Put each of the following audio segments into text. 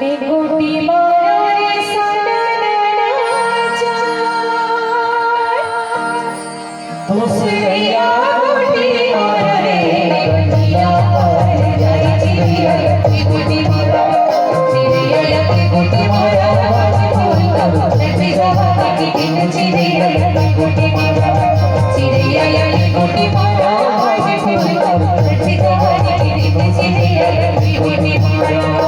बेगोटी मारे सनन दूसरिया गोटी मारे गंजिया पर जाई चिड़िया की गोटी मारा चिड़िया की गोटी मारा फूल कब से जवानी की दिन चिड़िया की गोटी मारा चिड़िया की गोटी मारा फूल कब से जवानी की दिन चिड़िया की गोटी मारा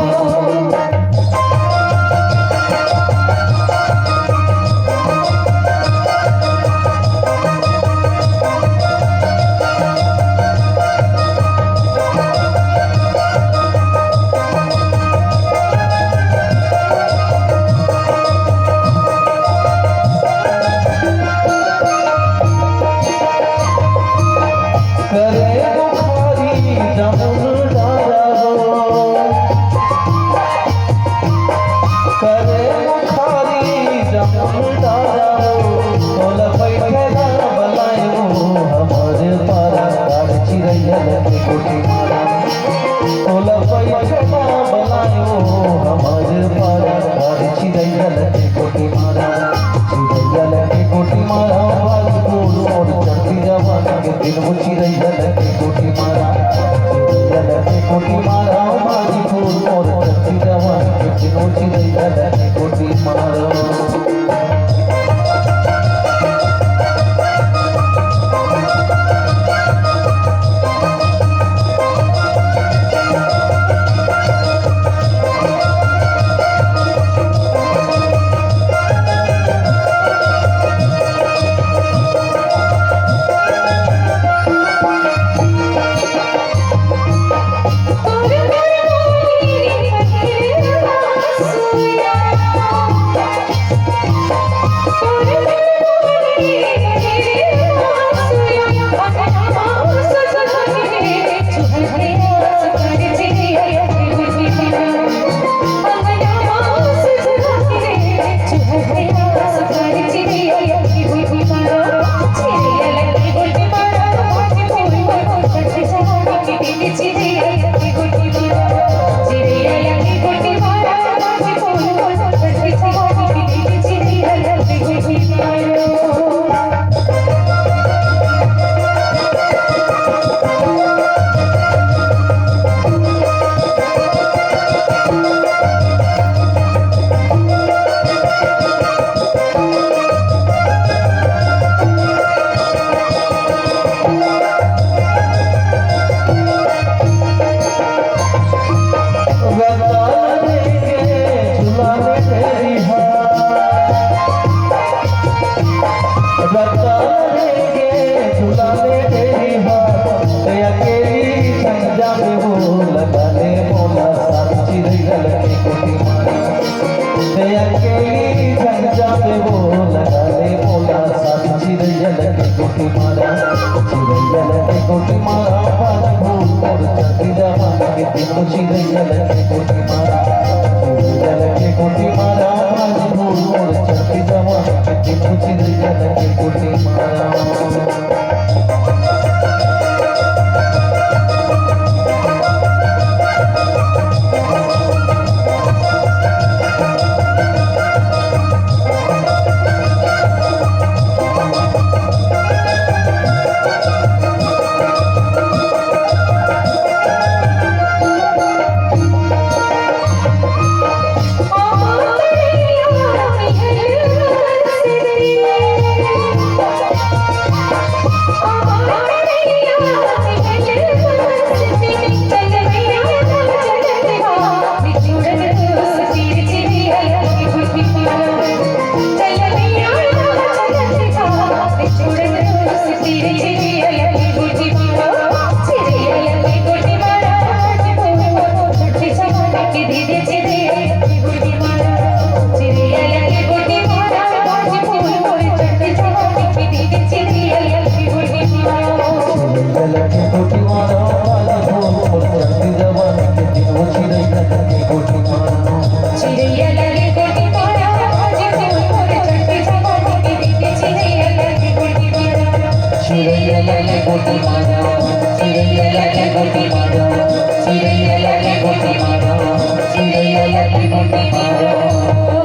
चिड़ैया लगे गोटी मारो, चिड़ैया लगे गोटी मारो। चिड़ैया लगी मुट्ठी मारो